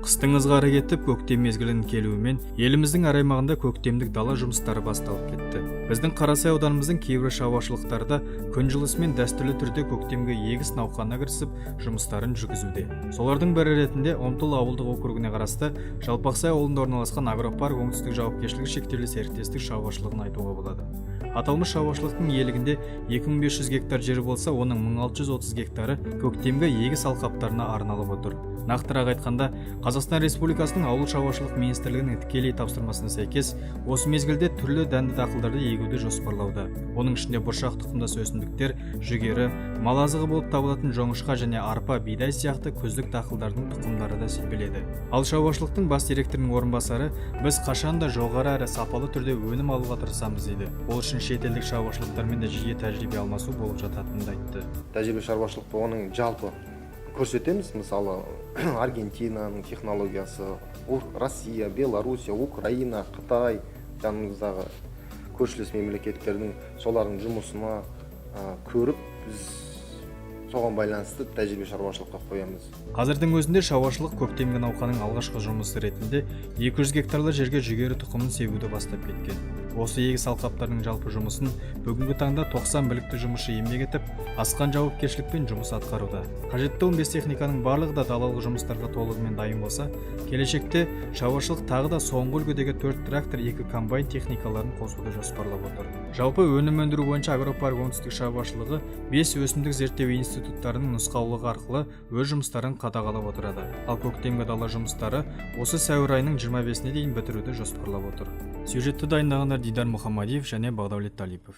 Қыстың ызғары кетіп, көктем мезгілінің келуімен еліміздің әр аймағында көктемдік дала жұмыстары басталып кетті. Біздің Қарасай ауданымыздың кейбір шаруашылықтарда күн жылысымен дәстүрлі түрде көктемгі егіс науқанына кірісіп, жұмыстарын жүргізуде. Солардың бірі ретінде Омтыл ауылдық округіне қарасты Жалпақсай ауылында орналасқан Агропарк оңтүстік жауапкершілігі шектеулі серіктестік шаруашылығын айтуға болады. Аталмыш шаруашылықтың иелігінде 2500 гектар жері болса, оның 1630 гектары көктемгі егіс алқаптарына арналып отыр. Нақтырақ айтқанда, Қазақстан Республикасының Ауыл шаруашылық министрлігінің тікелей тапсырмасына сәйкес, осы мезгілде түрлі дәнді дақылдарды егуді жоспарлауда. Оның ішінде бұршақ тұқымдас өсімдіктер, жүгері, мал азығы болып табылатын жоңышқа және арпа, бидай сияқты күздік дақылдардың тұқымдары да себіледі. Ал шаруашылықтың бас директорының орынбасары, біз қашанда жоғары әрі сапалы түрде өнім алуға тырысамыз дейді. Ол үшін шетелдік шаруашылықтармен де жиі тәжірибе алмасу болып жататынын айтты. Тәжірибе шаруашылықта оның жалпы көрсетеміз, мысалы Аргентинаның технологиясы, Россия, Белоруссия, Украина, Қытай, жанымыздағы көршілес мемлекеттердің солардың жұмысына көріп, біз соған байланысты тәжірибе шаруашылыққа қоямыз. Қазірдің өзінде шаруашылық көктемгі науқанның алғашқы жұмысы ретінде 200 гектарлы жерге жүгері тұқымын себуді бастап кеткен. Осы егіс алқаптарының жалпы жұмысын бүгінгі таңда 90 білікті жұмысшы еңбек етіп, асқан жауапкершілікпен жұмыс атқаруда. Қажетті 15 техниканың барлығы да далалық жұмыстарға толығымен дайын болса, келешекте шаруашылық тағы да соңғы үлгідегі 4 трактор, 2 комбайн техникаларын қосуды жоспарлап отыр. Жалпы өнім өндіру бойынша Агропарк оңтүстік шаруашылығы 5 өсімдік зерттеу институттарының нұсқаулығы арқылы өз жұмыстарын қадағалап отырады. Ал көктемгі дала жұмыстары осы сәуір айының 25-іне дейін бітіруді жоспарлап отыр. Сюжетті дайындағандар Дидар Мұхаммадиев және Бағдәулет Талипов.